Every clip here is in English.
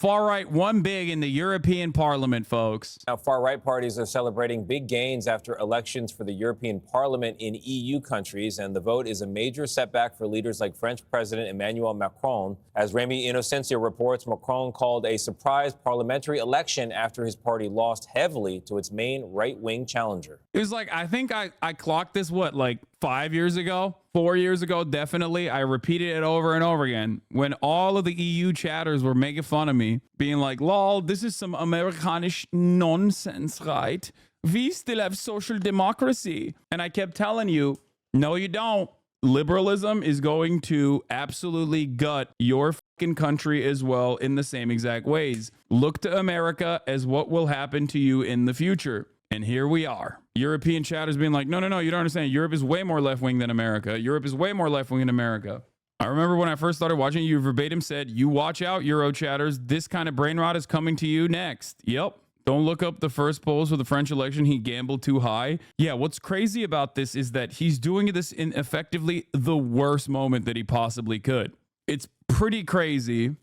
far right won big in the European Parliament, folks. Now, far-right parties are celebrating big gains after elections for the European Parliament in EU countries, and the vote is a major setback for leaders like French President Emmanuel Macron. As Remy Inocencio reports, Macron called a surprise parliamentary election after his party lost heavily to its main right-wing challenger. It was like, I think I clocked this, what, like 5 years ago? 4 years ago, definitely. I repeated it over and over again when all of the EU chatters were making fun of me, being like, lol, this is some Amerikanisch nonsense, right? We still have social democracy. And I kept telling you, no, you don't. Liberalism is going to absolutely gut your fucking country as well in the same exact ways. Look to America as what will happen to you in the future. And here we are. European chatters being like, no, you don't understand. Europe is way more left-wing than America. Europe is way more left-wing than America. I remember when I first started watching, you verbatim said, you watch out, Euro chatters. This kind of brain rot is coming to you next. Yep. Don't look up the first polls for the French election. He gambled too high. Yeah, what's crazy about this is that he's doing this in effectively the worst moment that he possibly could. It's pretty crazy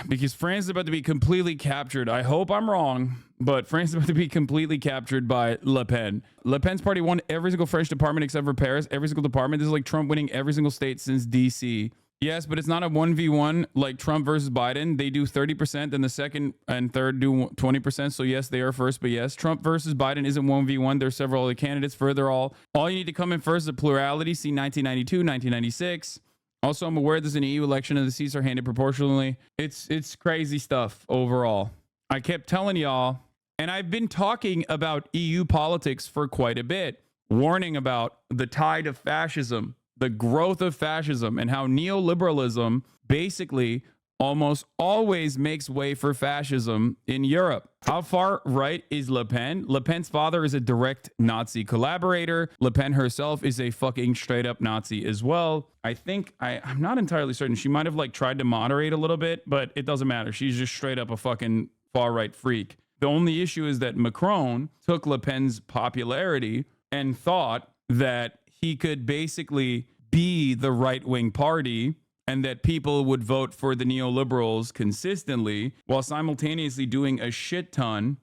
because France is about to be completely captured. I hope I'm wrong, but France is about to be completely captured by Le Pen. Le Pen's party won every single French department except for Paris. Every single department. This is like Trump winning every single state since DC. Yes, but it's not a 1v1 like Trump versus Biden. They do 30%, then the second and third do 20%. So yes, they are first, but yes, Trump versus Biden isn't 1v1. There's several other candidates. Further, all you need to come in first is a plurality. See 1992, 1996. Also, I'm aware there's an EU election and the seats are handed proportionally. It's crazy stuff overall. I kept telling y'all, and I've been talking about EU politics for quite a bit, warning about the tide of fascism, the growth of fascism, and how neoliberalism basically almost always makes way for fascism in Europe. How far right is Le Pen? Le Pen's father is a direct Nazi collaborator. Le Pen herself is a fucking straight up Nazi as well. I think, I'm not entirely certain. She might have like tried to moderate a little bit, but it doesn't matter. She's just straight up a fucking far right freak. The only issue is that Macron took Le Pen's popularity and thought that he could basically be the right-wing party and that people would vote for the neoliberals consistently while simultaneously doing a shit ton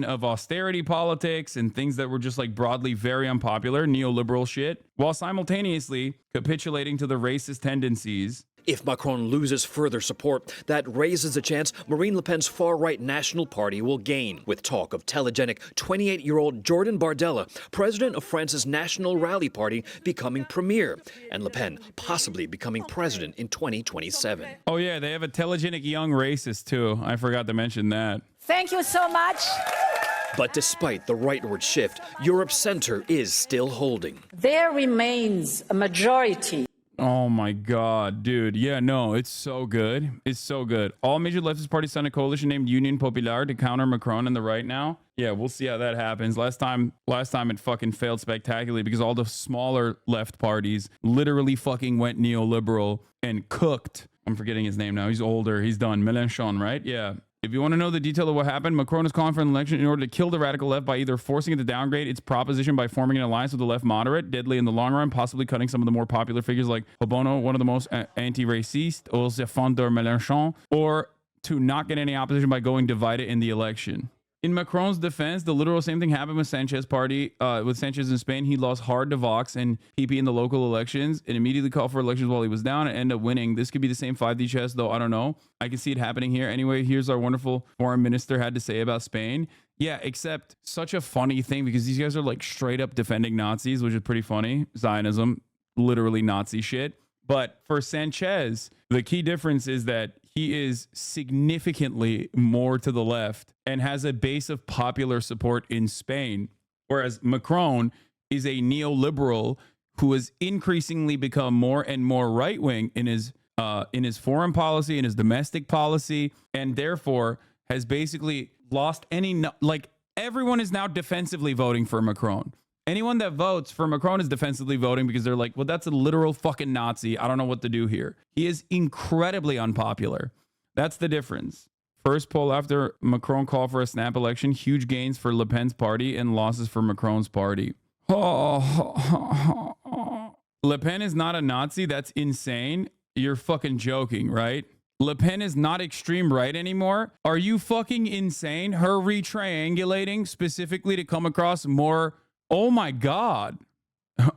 of austerity politics and things that were just like broadly very unpopular, neoliberal shit, while simultaneously capitulating to the racist tendencies. If Macron loses further support, that raises the chance Marine Le Pen's far-right National Party will gain, with talk of telegenic 28-year-old Jordan Bardella, president of France's National Rally Party, becoming premier, and Le Pen possibly becoming president in 2027. Oh yeah, they have a telegenic young racist too. I forgot to mention that. Thank you so much. But despite the rightward shift, Europe's center is still holding. There remains a majority. Oh my God, dude. Yeah, no, it's so good. It's so good. All major leftist parties signed a coalition named Union Populaire to counter Macron and the right now. Yeah, we'll see how that happens. Last time it fucking failed spectacularly because all the smaller left parties literally fucking went neoliberal and cooked. I'm forgetting his name now. He's older. He's done. Mélenchon, right? Yeah. If you want to know the detail of what happened, Macron is calling for an election in order to kill the radical left by either forcing it to downgrade its proposition by forming an alliance with the left moderate, deadly in the long run, possibly cutting some of the more popular figures like Obono, one of the most anti-racist, or Fondeur Mélenchon, or to not get any opposition by going divided in the election. In Macron's defense, the literal same thing happened with Sanchez party. With Sanchez in Spain, he lost hard to Vox and PP in the local elections and immediately called for elections while he was down and ended up winning. This could be the same 5D chess, though I don't know. I can see it happening here. Anyway, here's our wonderful foreign minister had to say about Spain. Yeah, except such a funny thing because these guys are like straight up defending Nazis, which is pretty funny. Zionism, literally Nazi shit. But for Sanchez, the key difference is that he is significantly more to the left and has a base of popular support in Spain, whereas Macron is a neoliberal who has increasingly become more and more right-wing in his foreign policy, in his domestic policy, and therefore has basically lost any, like, everyone is now defensively voting for Macron. Anyone that votes for Macron is defensively voting because they're like, well, that's a literal fucking Nazi. I don't know what to do here. He is incredibly unpopular. That's the difference. First poll after Macron called for a snap election, huge gains for Le Pen's party and losses for Macron's party. Le Pen is not a Nazi. That's insane. You're fucking joking, right? Le Pen is not extreme right anymore? Are you fucking insane? Her retriangulating specifically to come across more. Oh my God.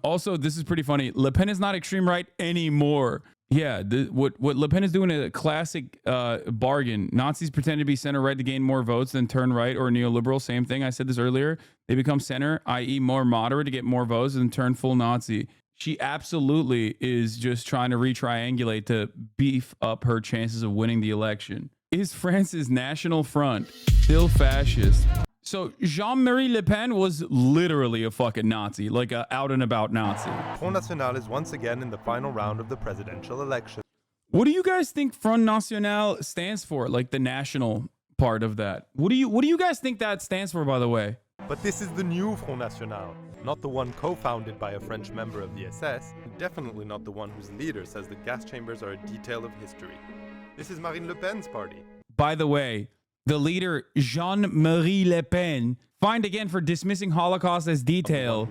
Also, this is pretty funny. Le Pen is not extreme right anymore. Yeah, what Le Pen is doing is a classic bargain. Nazis pretend to be center right to gain more votes, then turn right, or neoliberal. Same thing. I said this earlier. They become center, i.e. more moderate to get more votes, and turn full Nazi. She absolutely is just trying to retriangulate to beef up her chances of winning the election. Is France's National Front still fascist? So Jean-Marie Le Pen was literally a fucking Nazi, like a out and about Nazi. Front National is once again in the final round of the presidential election. What do you guys think Front National stands for? Like the national part of that. What do you guys think that stands for, by the way? But this is the new Front National, not the one co-founded by a French member of the SS, and definitely not the one whose leader says that gas chambers are a detail of history. This is Marine Le Pen's party. By the way, the leader, Jean-Marie Le Pen, fined again for dismissing Holocaust as detail.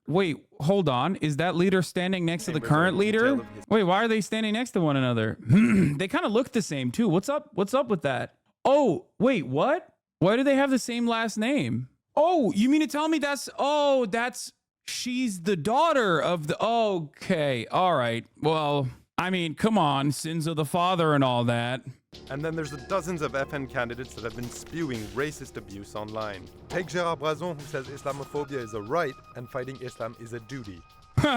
Wait, hold on. Is that leader standing next to the current leader? Wait, why are they standing next to one another? They kind of look the same too. What's up? What's up with that? Oh, wait, what? Why do they have the same last name? Oh, you mean to tell me she's the daughter of the, okay, all right. Well, I mean, come on, sins of the father and all that. And then there's the dozens of FN candidates that have been spewing racist abuse online. Take Gérard Brazon, who says Islamophobia is a right and fighting Islam is a duty.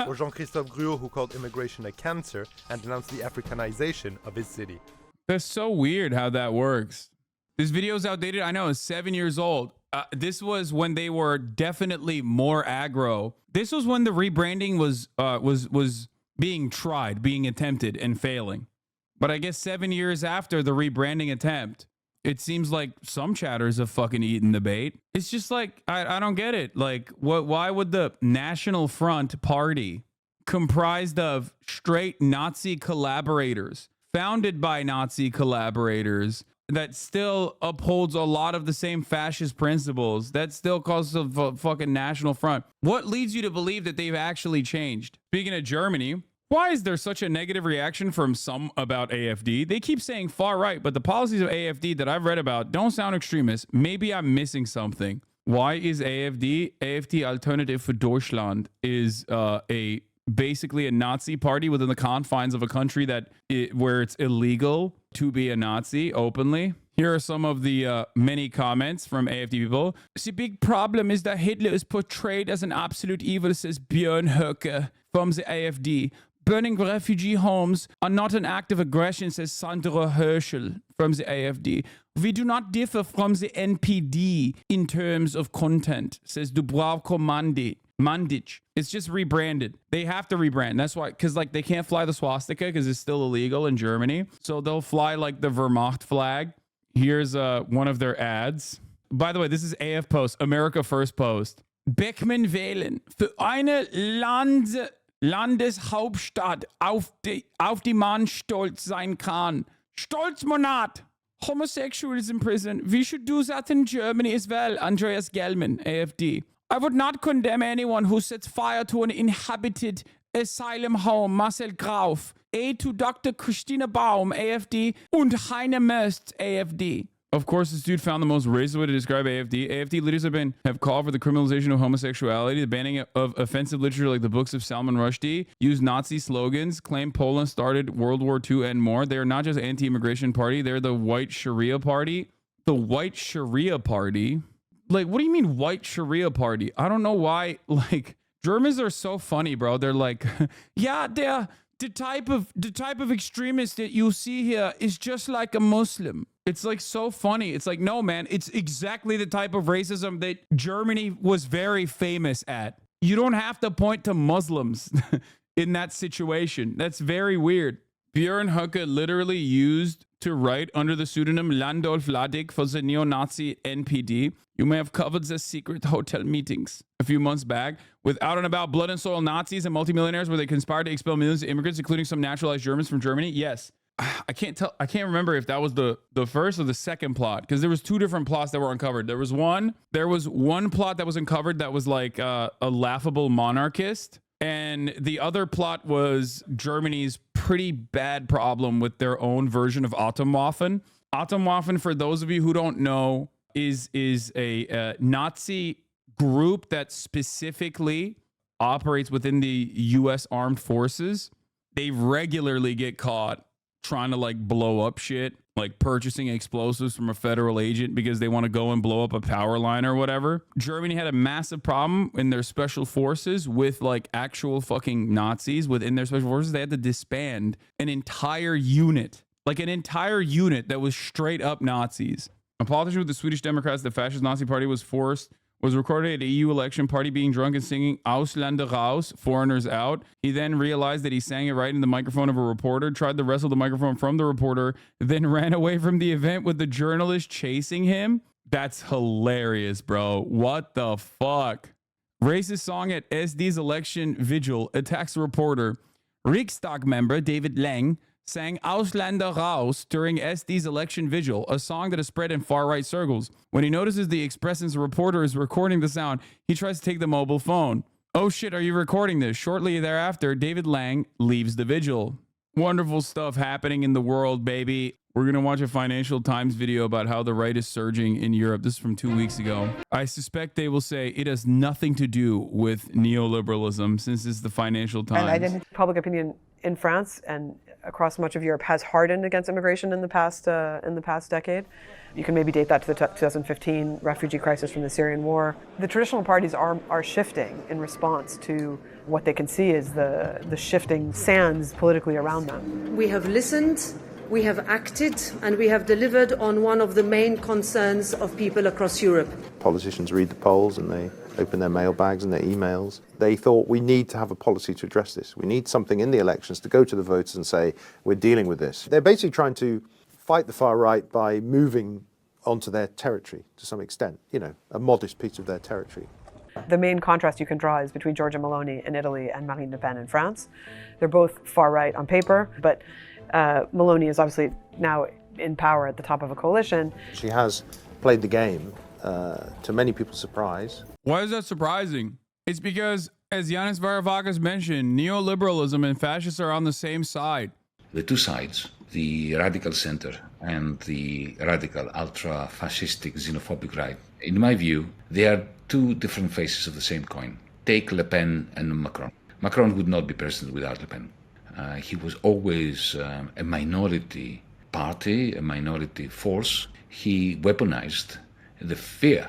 Or Jean-Christophe Gruot, who called immigration a cancer and denounced the Africanization of his city. That's so weird how that works. This video is outdated. I know, it's 7 years old. This was when they were definitely more aggro. This was when the rebranding was being tried, being attempted, and failing. But I guess 7 years after the rebranding attempt, it seems like some chatters have fucking eaten the bait. It's just like, I don't get it. Like, why would the National Front party, comprised of straight Nazi collaborators, founded by Nazi collaborators, that still upholds a lot of the same fascist principles, that still calls the fucking National Front, what leads you to believe that they've actually changed? Speaking of Germany, why is there such a negative reaction from some about AfD? They keep saying far right, but the policies of AfD that I've read about don't sound extremist. Maybe I'm missing something. Why is AfD? AfD Alternative für Deutschland is basically a Nazi party within the confines of a country where it's illegal to be a Nazi openly. Here are some of the many comments from AfD people. The big problem is that Hitler is portrayed as an absolute evil, says Björn Höcke from the AfD. Burning refugee homes are not an act of aggression, says Sandra Herschel from the AfD. We do not differ from the NPD in terms of content, says Dubravko Mandic. It's just rebranded. They have to rebrand. That's why, because like they can't fly the swastika because it's still illegal in Germany. So they'll fly like the Wehrmacht flag. Here's one of their ads. By the way, this is AF Post, America First Post. Beckmann wählen für eine Landeshauptstadt, auf die man stolz sein kann. Stolzmonat. Homosexuals in prison. We should do that in Germany as well. Andreas Gellman, AfD. I would not condemn anyone who sets fire to an inhabited asylum home. Marcel Grauf. A to Dr. Christina Baum, AfD. Und Heine Möst, AfD. Of course, this dude found the most racist way to describe AfD. AfD leaders have called for the criminalization of homosexuality, the banning of offensive literature like the books of Salman Rushdie, use Nazi slogans, claim Poland started World War II and more. They are not just anti-immigration party. They're the white Sharia party. The white Sharia party? Like, what do you mean white Sharia party? I don't know why. Like, Germans are so funny, bro. They're like, yeah, the type of extremist that you see here is just like a Muslim. It's like so funny. It's like, no, man, it's exactly the type of racism that Germany was very famous at. You don't have to point to Muslims in that situation. That's very weird. Björn Höcke literally used to write under the pseudonym Landolf Ladig for the neo-Nazi NPD. You may have covered the secret hotel meetings a few months back with out and about blood and soil Nazis and multimillionaires where they conspired to expel millions of immigrants, including some naturalized Germans from Germany. Yes. I can't remember if that was the first or the second plot, because there was two different plots that were uncovered. There was one plot that was uncovered that was like a laughable monarchist, And the other plot was Germany's pretty bad problem with their own version of Atomwaffen. Atomwaffen, for those of you who don't know, is a Nazi group that specifically operates within the U.S. armed forces. They regularly get caught trying to like blow up shit, like purchasing explosives from a federal agent because they want to go and blow up a power line or whatever. Germany had a massive problem in their special forces with like actual fucking Nazis within their special forces. They had to disband an entire unit, like an entire unit that was straight up Nazis. A politician with the Swedish Democrats, the fascist Nazi party, was recorded at a EU election party being drunk and singing Ausländer raus, foreigners out. He then realized that he sang it right in the microphone of a reporter, tried to wrestle the microphone from the reporter, then ran away from the event with the journalist chasing him. That's hilarious, bro. What the fuck? Racist song at SD's election vigil attacks the reporter. Riksdag member David Lang sang Ausländer raus during SD's election vigil, a song that has spread in far-right circles. When he notices the Expressen's reporter is recording the sound, he tries to take the mobile phone. Oh shit, are you recording this? Shortly thereafter, David Lang leaves the vigil. Wonderful stuff happening in the world, baby. We're going to watch a Financial Times video about how the right is surging in Europe. This is from 2 weeks ago. I suspect they will say it has nothing to do with neoliberalism, since it's the Financial Times. And identity public opinion in France and across much of Europe has hardened against immigration in the past decade. You can maybe date that to the 2015 refugee crisis from the Syrian war. The traditional parties are shifting in response to what they can see as the shifting sands politically around them. We have listened, we have acted, and we have delivered on one of the main concerns of people across Europe. Politicians read the polls and they open their mailbags and their emails. They thought we need to have a policy to address this. We need something in the elections to go to the voters and say, we're dealing with this. They're basically trying to fight the far right by moving onto their territory to some extent, a modest piece of their territory. The main contrast you can draw is between Giorgia Meloni in Italy and Marine Le Pen in France. They're both far right on paper, but Meloni is obviously now in power at the top of a coalition. She has played the game, to many people's surprise. Why is that surprising? It's because, as Yanis Varoufakis mentioned, neoliberalism and fascists are on the same side. The two sides, the radical center and the radical ultra-fascistic xenophobic right, in my view, they are two different faces of the same coin. Take Le Pen and Macron. Macron would not be president without Le Pen. He was always a minority party, a minority force. He weaponized the fear,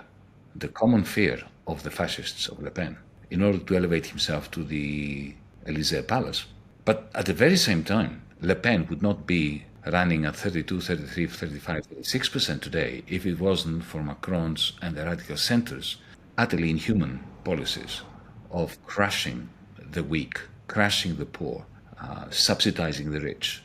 the common fear of the fascists of Le Pen in order to elevate himself to the Élysée Palace. But at the very same time, Le Pen would not be running at 32, 33, 35, 36% today if it wasn't for Macron's and the radical center's utterly inhuman policies of crushing the weak, crushing the poor, subsidizing the rich,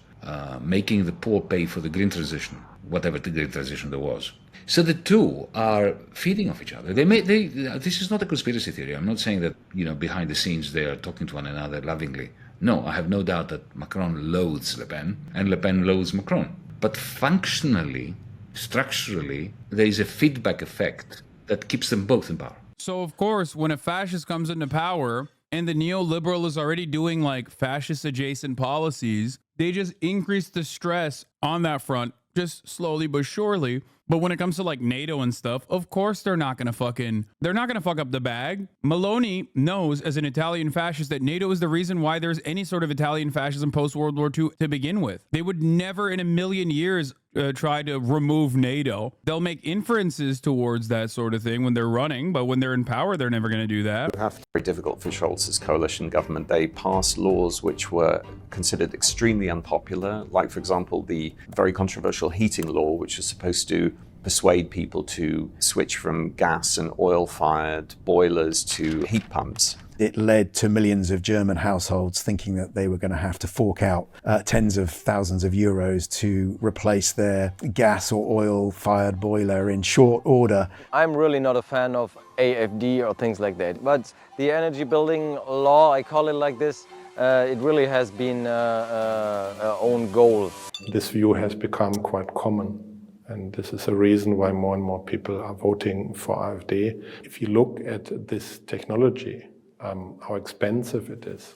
making the poor pay for the green transition, whatever the green transition there was. So the two are feeding off each other. This is not a conspiracy theory. I'm not saying that, behind the scenes they are talking to one another lovingly. No, I have no doubt that Macron loathes Le Pen and Le Pen loathes Macron. But functionally, structurally, there is a feedback effect that keeps them both in power. So, of course, when a fascist comes into power and the neoliberal is already doing like fascist adjacent policies, they just increase the stress on that front, just slowly but surely. But when it comes to like NATO and stuff, of course they're not gonna fuck up the bag. Meloni knows as an Italian fascist that NATO is the reason why there's any sort of Italian fascism post World War II to begin with. They would never in a million years try to remove NATO. They'll make inferences towards that sort of thing when they're running, but when they're in power, they're never gonna do that. Very difficult for Scholz's coalition government. They passed laws which were considered extremely unpopular, like for example the very controversial heating law, which was supposed to persuade people to switch from gas and oil-fired boilers to heat pumps. It led to millions of German households thinking that they were going to have to fork out tens of thousands of euros to replace their gas or oil-fired boiler in short order. I'm really not a fan of AFD or things like that, but the energy building law, I call it like this, it really has been our own goal. This view has become quite common. And this is a reason why more and more people are voting for AfD. If you look at this technology, how expensive it is.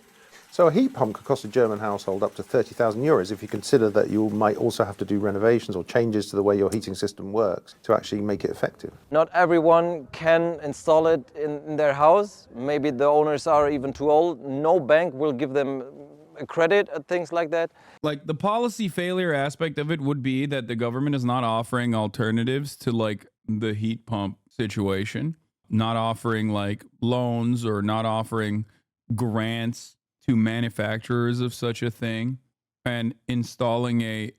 So a heat pump could cost a German household up to 30,000 euros if you consider that you might also have to do renovations or changes to the way your heating system works to actually make it effective. Not everyone can install it in their house. Maybe the owners are even too old. No bank will give them a credit at things like that. Like the policy failure aspect of it would be that the government is not offering alternatives to like the heat pump situation, not offering like loans or not offering grants to manufacturers of such a thing, and installing a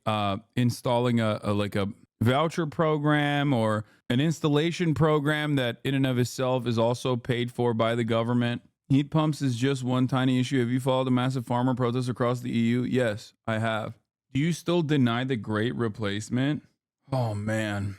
like a voucher program or an installation program that in and of itself is also paid for by the government. Heat pumps is just one tiny issue. Have you followed the massive farmer protests across the EU? Yes, I have. Do you still deny the Great Replacement? Oh man,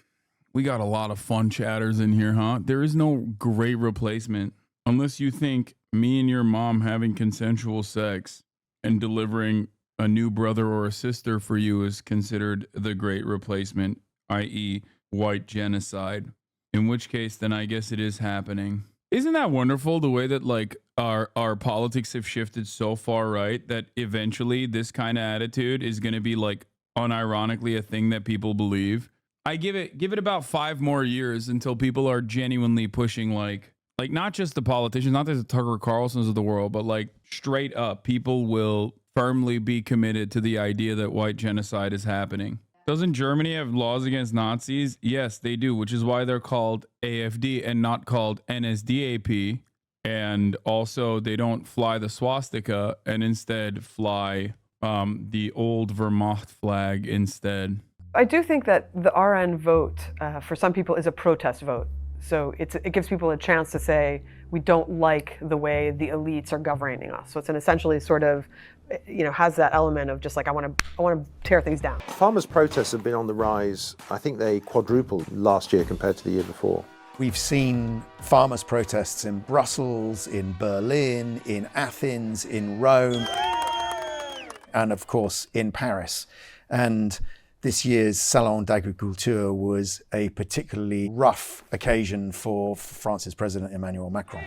we got a lot of fun chatters in here, huh? There is no Great Replacement unless you think me and your mom having consensual sex and delivering a new brother or a sister for you is considered the Great Replacement, i.e. white genocide, in which case then I guess it is happening. Isn't that wonderful, the way that like our politics have shifted so far right that eventually this kind of attitude is going to be like unironically a thing that people believe? I give it about 5 more years until people are genuinely pushing like not just the politicians, not the Tucker Carlsons of the world, but like straight up, people will firmly be committed to the idea that white genocide is happening. Doesn't Germany have laws against Nazis? Yes, they do, which is why they're called AFD and not called NSDAP. And also, they don't fly the swastika and instead fly the old Wehrmacht flag instead. I do think that the RN vote for some people is a protest vote. So it gives people a chance to say, we don't like the way the elites are governing us. So it's an essentially sort of, has that element of just like, I want to tear things down. Farmers' protests have been on the rise. I think they quadrupled last year compared to the year before. We've seen farmers' protests in Brussels, in Berlin, in Athens, in Rome, and of course in Paris. And this year's Salon d'Agriculture was a particularly rough occasion for France's President Emmanuel Macron.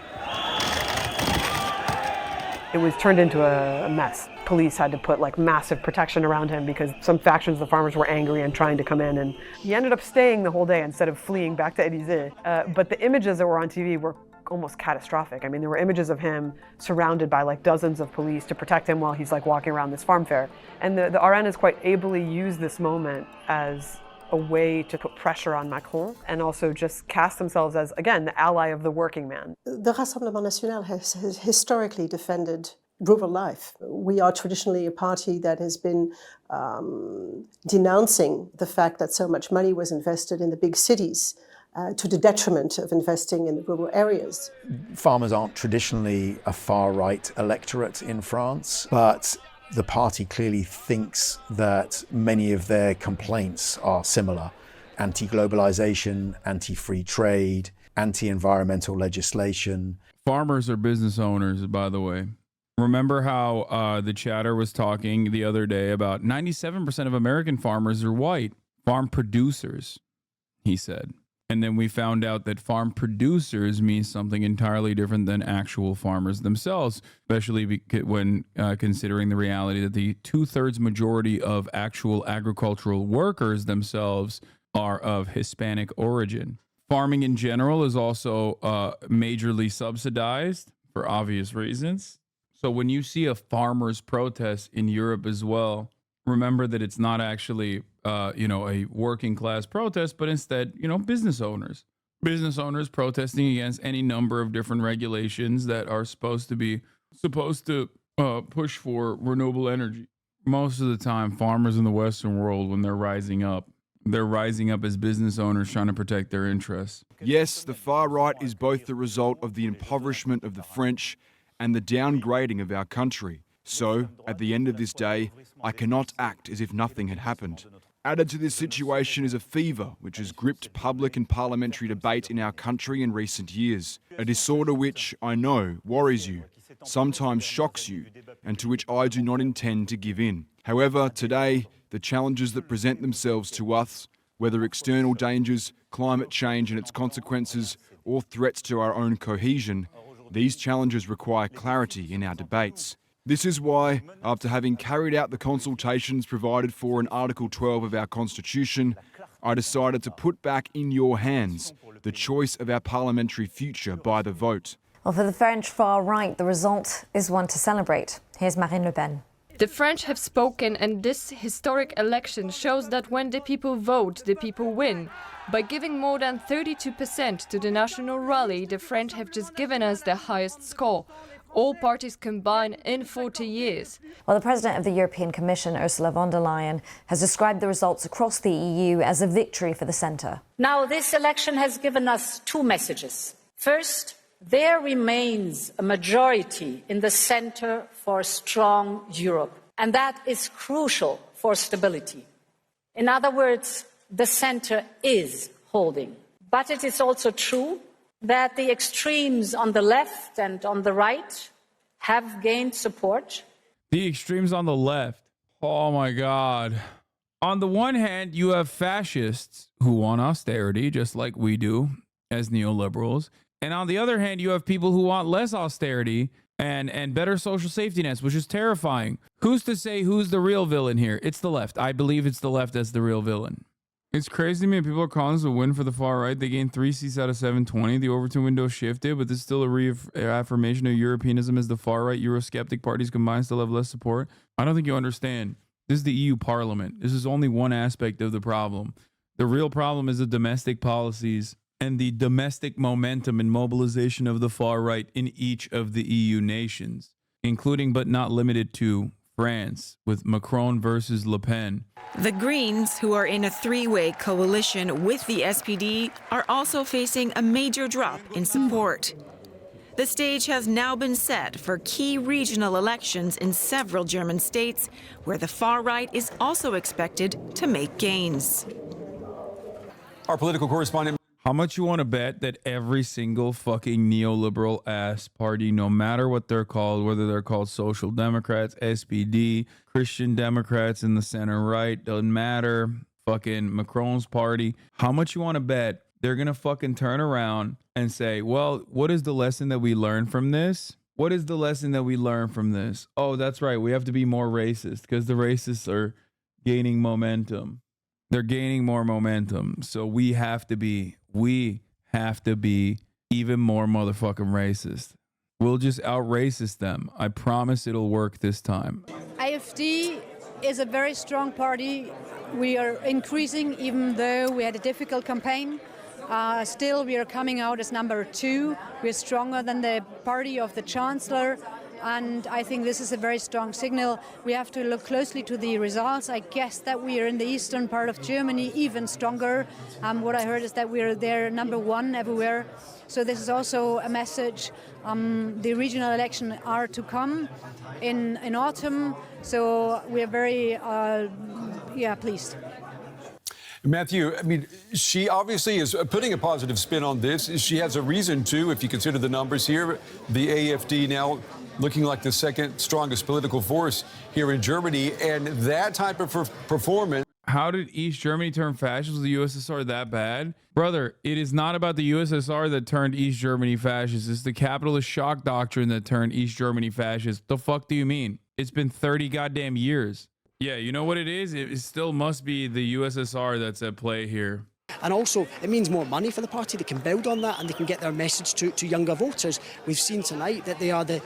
It was turned into a mess. Police had to put like massive protection around him because some factions of the farmers were angry and trying to come in, and he ended up staying the whole day instead of fleeing back to Élysée. But the images that were on TV were almost catastrophic. I mean, there were images of him surrounded by like dozens of police to protect him while he's like walking around this farm fair. And the RN has quite ably used this moment as a way to put pressure on Macron and also just cast themselves as, again, the ally of the working man. The Rassemblement National has historically defended rural life. We are traditionally a party that has been denouncing the fact that so much money was invested in the big cities to the detriment of investing in the rural areas. Farmers aren't traditionally a far-right electorate in France, but the party clearly thinks that many of their complaints are similar. Anti-globalization, anti-free trade, anti-environmental legislation. Farmers are business owners, by the way. Remember how the chatter was talking the other day about 97% of American farmers are white. Farm producers, he said. And then we found out that farm producers means something entirely different than actual farmers themselves, especially when considering the reality that the 2/3 majority of actual agricultural workers themselves are of Hispanic origin. Farming in general is also majorly subsidized for obvious reasons. So when you see a farmers' protest in Europe as well, remember that it's not actually a working class protest, but instead, business owners protesting against any number of different regulations that are supposed to push for renewable energy. Most of the time, farmers in the Western world, when they're rising up as business owners trying to protect their interests. Yes, the far right is both the result of the impoverishment of the French and the downgrading of our country. So, at the end of this day, I cannot act as if nothing had happened. Added to this situation is a fever which has gripped public and parliamentary debate in our country in recent years. A disorder which, I know, worries you, sometimes shocks you, and to which I do not intend to give in. However, today, the challenges that present themselves to us, whether external dangers, climate change and its consequences, or threats to our own cohesion, These challenges require clarity in our debates. This is why, after having carried out the consultations provided for in Article 12 of our Constitution, I decided to put back in your hands the choice of our parliamentary future by the vote. Well, for the French far right, the result is one to celebrate. Here's Marine Le Pen. The French have spoken, and this historic election shows that when the people vote, the people win. By giving more than 32% to the National Rally, the French have just given us the highest score. All parties combined in 40 years. Well, the President of the European Commission, Ursula von der Leyen, has described the results across the EU as a victory for the centre. Now, this election has given us two messages. First, there remains a majority in the centre for a strong Europe, and that is crucial for stability. In other words, the centre is holding. But it is also true that the extremes on the left and on the right have gained support. The extremes on the left. Oh my God. On the one hand, you have fascists who want austerity, just like we do as neoliberals. And on the other hand, you have people who want less austerity and better social safety nets, which is terrifying. Who's to say who's the real villain here? It's the left. I believe it's the left as the real villain. It's crazy to me. People are calling this a win for the far right. They gained 3 seats out of 720. The Overton window shifted, but this is still a reaffirmation of Europeanism as the far right Eurosceptic parties combined still have less support. I don't think you understand. This is the EU Parliament. This is only one aspect of the problem. The real problem is the domestic policies and the domestic momentum and mobilization of the far right in each of the EU nations, including but not limited to France, with Macron versus Le Pen. The Greens, who are in a three-way coalition with the SPD, are also facing a major drop in support. The stage has now been set for key regional elections in several German states, where the far right is also expected to make gains. Our political correspondent. How much you want to bet that every single fucking neoliberal ass party, no matter what they're called, whether they're called Social Democrats, SPD, Christian Democrats in the center right, doesn't matter, fucking Macron's party, how much you want to bet they're going to fucking turn around and say, well, what is the lesson that we learned from this? What is the lesson that we learned from this? Oh, that's right. We have to be more racist because the racists are gaining momentum. They're gaining more momentum. So we have to be even more motherfucking racist. We'll just out-racist them. I promise it'll work this time. AfD is a very strong party. We are increasing, even though we had a difficult campaign. Still, we are coming out as number 2. We're stronger than the party of the Chancellor. And I think this is a very strong signal. We have to look closely to the results. I guess that we are in the eastern part of Germany even stronger. What I heard is that we are there number 1 everywhere. So this is also a message. The regional elections are to come in autumn. So we are very pleased. Matthew, I mean, she obviously is putting a positive spin on this. She has a reason to, if you consider the numbers here. The AfD now looking like the second strongest political force here in Germany, and that type of performance. How did East Germany turn fascist? Was the USSR that bad? Brother, it is not about the USSR that turned East Germany fascist. It's the capitalist shock doctrine that turned East Germany fascist. The fuck do you mean? It's been 30 goddamn years. Yeah, you know what it is? It still must be the USSR that's at play here. And also, it means more money for the party. They can build on that and they can get their message to younger voters. We've seen tonight that they are the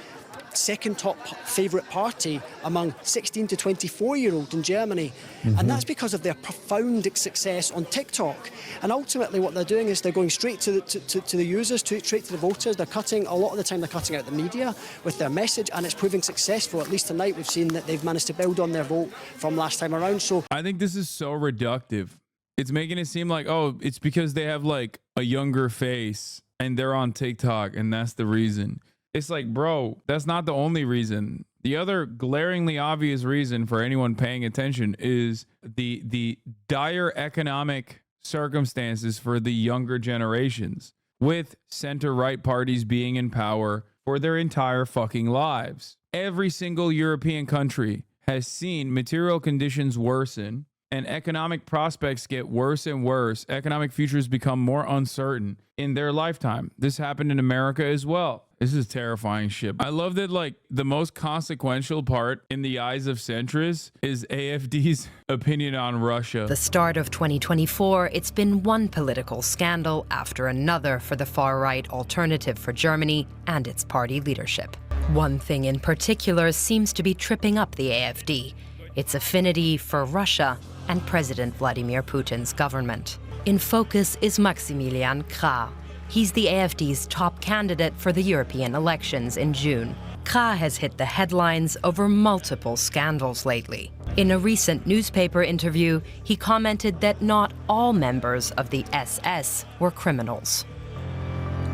second top favourite party among 16 to 24-year-olds in Germany. And that's because of their profound success on TikTok. And ultimately what they're doing is they're going straight to the users, straight to the voters. They're cutting, a lot of the time they're cutting out the media with their message, and it's proving successful. At least tonight we've seen that they've managed to build on their vote from last time around. So I think this is so reductive. It's making it seem like, oh, it's because they have like a younger face and they're on TikTok and that's the reason. It's like, bro, that's not the only reason. The other glaringly obvious reason for anyone paying attention is the dire economic circumstances for the younger generations, with center-right parties being in power for their entire fucking lives. Every single European country has seen material conditions worsen and economic prospects get worse and worse. Economic futures become more uncertain in their lifetime. This happened in America as well. This is terrifying shit. I love that, like, the most consequential part in the eyes of centrists is AFD's opinion on Russia. The start of 2024, it's been one political scandal after another for the far-right Alternative for Germany and its party leadership. One thing in particular seems to be tripping up the AFD: its affinity for Russia and President Vladimir Putin's government. In focus is Maximilian Krah. He's the AFD's top candidate for the European elections in June. Krah has hit the headlines over multiple scandals lately. In a recent newspaper interview, he commented that not all members of the SS were criminals.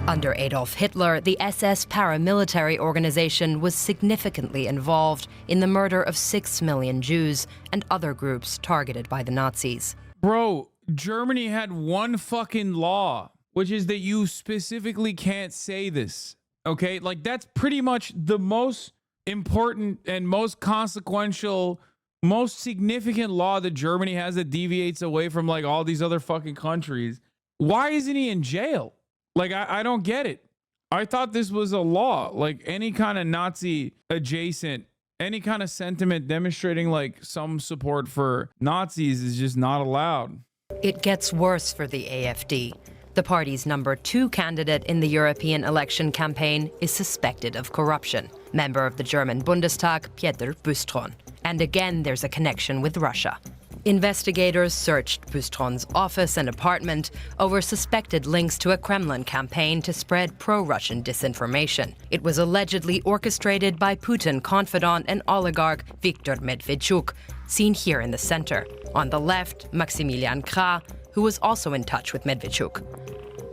Under Adolf Hitler, the SS paramilitary organization was significantly involved in the murder of 6 million Jews and other groups targeted by the Nazis. Bro, Germany had one fucking law, which is that you specifically can't say this. Okay? Like, that's pretty much the most important and most consequential, most significant law that Germany has that deviates away from, like, all these other fucking countries. Why isn't he in jail? Like, I don't get it. I thought this was a law. Like, any kind of Nazi adjacent, any kind of sentiment demonstrating, like, some support for Nazis is just not allowed. It gets worse for the AFD. The party's number 2 candidate in the European election campaign is suspected of corruption. Member of the German Bundestag, Pieter Bustron. And again, there's a connection with Russia. Investigators searched Bustron's office and apartment over suspected links to a Kremlin campaign to spread pro-Russian disinformation. It was allegedly orchestrated by Putin confidant and oligarch Viktor Medvedchuk, seen here in the center. On the left, Maximilian Krah, who was also in touch with Medvedchuk.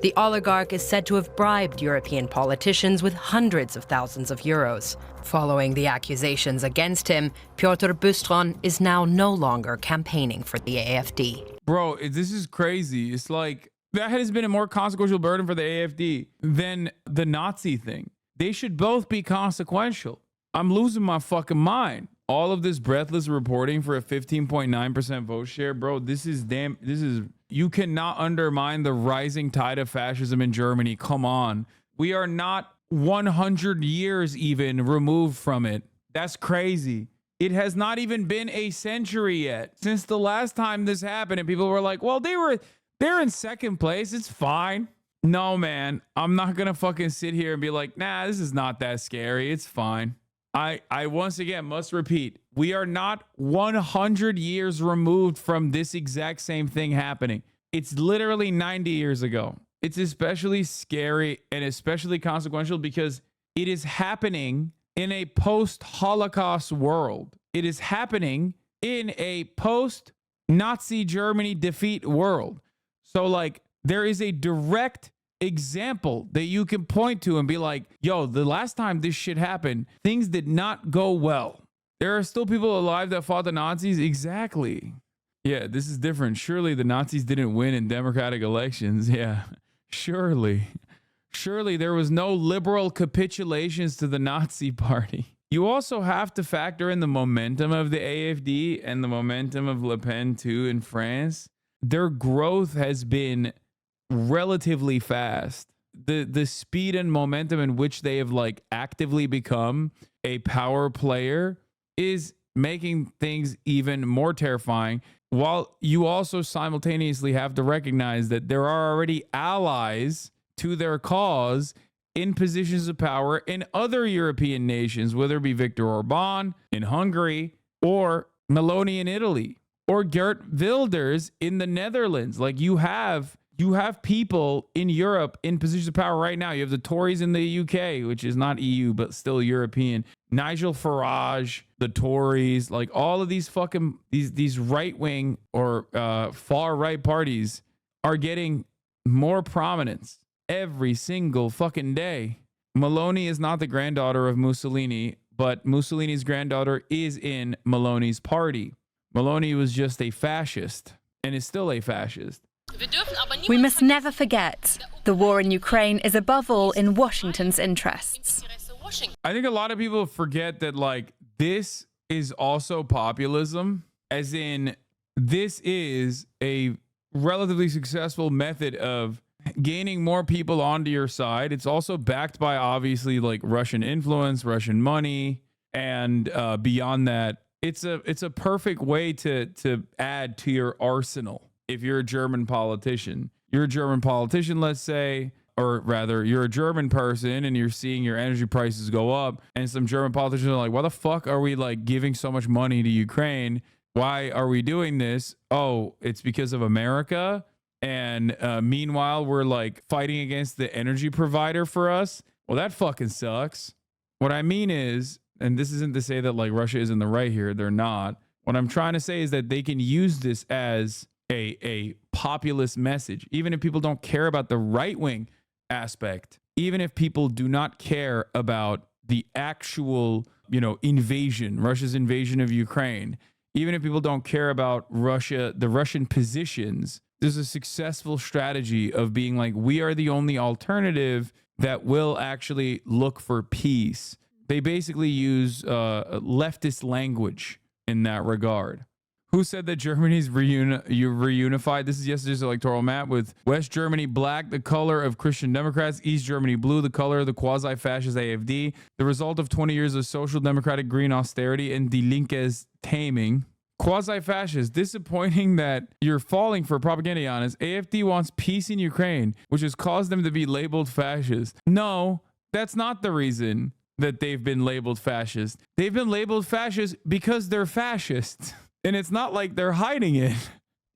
The oligarch is said to have bribed European politicians with hundreds of thousands of euros. Following the accusations against him, Piotr Bustron is now no longer campaigning for the AFD. Bro, this is crazy. It's like, that has been a more consequential burden for the AFD than the Nazi thing. They should both be consequential. I'm losing my fucking mind. All of this breathless reporting for a 15.9% vote share, bro, you cannot undermine the rising tide of fascism in Germany. Come on. We are not 100 years even removed from it. That's crazy. It has not even been a century yet since the last time this happened, and people were like, well, they're in second place. It's fine. No, man, I'm not going to fucking sit here and be like, nah, this is not that scary. It's fine. I once again must repeat, we are not 100 years removed from this exact same thing happening. It's literally 90 years ago. It's especially scary and especially consequential because it is happening in a post-Holocaust world. It is happening in a post-Nazi Germany defeat world. So, like, there is a direct example that you can point to and be like, yo, the last time this shit happened, things did not go well. There are still people alive that fought the Nazis. Exactly. Yeah, this is different. Surely the Nazis didn't win in democratic elections. Yeah, surely. Surely there was no liberal capitulations to the Nazi party. You also have to factor in the momentum of the AFD and the momentum of Le Pen too in France. Their growth has been relatively fast. The speed and momentum in which they have, like, actively become a power player is making things even more terrifying, while you also simultaneously have to recognize that there are already allies to their cause in positions of power in other European nations, whether it be Viktor Orban in Hungary or Meloni in Italy or Geert Wilders in the Netherlands. Like, you have people in Europe in positions of power right now. You have the Tories in the UK, which is not EU, but still European. Nigel Farage, the Tories, like all of these fucking, these right-wing or far-right parties are getting more prominence every single fucking day. Meloni is not the granddaughter of Mussolini, but Mussolini's granddaughter is in Meloni's party. Meloni was just a fascist and is still a fascist. We must never forget the war in Ukraine is above all in Washington's interests. I think a lot of people forget that, like, this is also populism, as in this is a relatively successful method of gaining more people onto your side. It's also backed by obviously like Russian influence, Russian money, and beyond that, it's a perfect way to add to your arsenal. If you're a German politician, let's say, or rather, you're a German person and you're seeing your energy prices go up, and some German politicians are like, why the fuck are we like giving so much money to Ukraine? Why are we doing this? Oh, it's because of America. And meanwhile, we're like fighting against the energy provider for us. Well, that fucking sucks. What I mean is, and this isn't to say that like Russia isn't the right here. They're not. What I'm trying to say is that they can use this as a populist message, even if people don't care about the right wing aspect, even if people do not care about the actual, invasion, Russia's invasion of Ukraine, even if people don't care about the Russian positions. There's a successful strategy of being like, we are the only alternative that will actually look for peace. They basically use leftist language in that regard. Who said that Germany's reunified? This is yesterday's electoral map with West Germany black, the color of Christian Democrats, East Germany blue, the color of the quasi-fascist AfD, the result of 20 years of social democratic green austerity and Die Linke's taming. Quasi-fascist, disappointing that you're falling for propaganda on us. AfD wants peace in Ukraine, which has caused them to be labeled fascist. No, that's not the reason that they've been labeled fascist. They've been labeled fascist because they're fascists. And it's not like they're hiding it.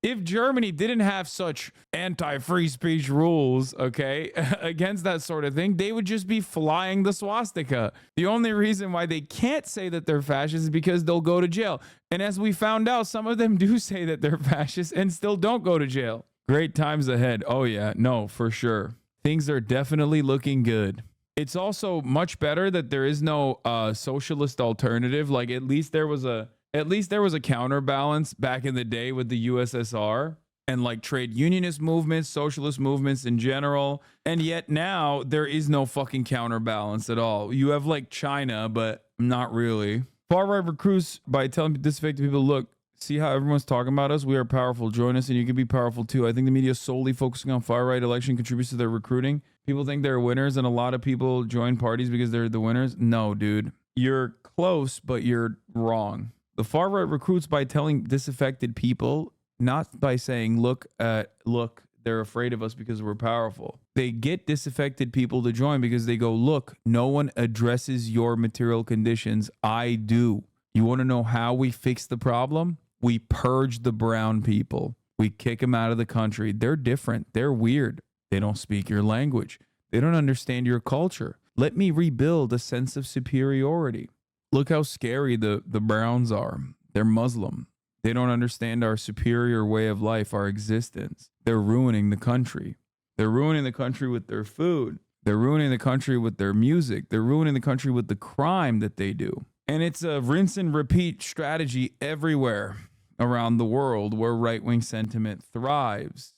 If Germany didn't have such anti-free speech rules, okay, against that sort of thing, they would just be flying the swastika. The only reason why they can't say that they're fascists is because they'll go to jail. And as we found out, some of them do say that they're fascists and still don't go to jail. Great times ahead. Oh yeah, no, for sure. Things are definitely looking good. It's also much better that there is no socialist alternative. Like at least there was a counterbalance back in the day with the USSR and like trade unionist movements, socialist movements in general. And yet now there is no fucking counterbalance at all. You have like China, but not really. Far right recruits by telling disaffected people, look, see how everyone's talking about us? We are powerful. Join us and you can be powerful too. I think the media solely focusing on far right election contributes to their recruiting. People think they're winners and a lot of people join parties because they're the winners. No, dude. You're close, but you're wrong. The far right recruits by telling disaffected people, not by saying, look, they're afraid of us because we're powerful. They get disaffected people to join because they go, look, no one addresses your material conditions. I do. You want to know how we fix the problem? We purge the brown people. We kick them out of the country. They're different. They're weird. They don't speak your language. They don't understand your culture. Let me rebuild a sense of superiority. Look how scary the Browns are. They're Muslim. They don't understand our superior way of life, our existence. They're ruining the country. They're ruining the country with their food. They're ruining the country with their music. They're ruining the country with the crime that they do. And it's a rinse and repeat strategy everywhere around the world where right-wing sentiment thrives.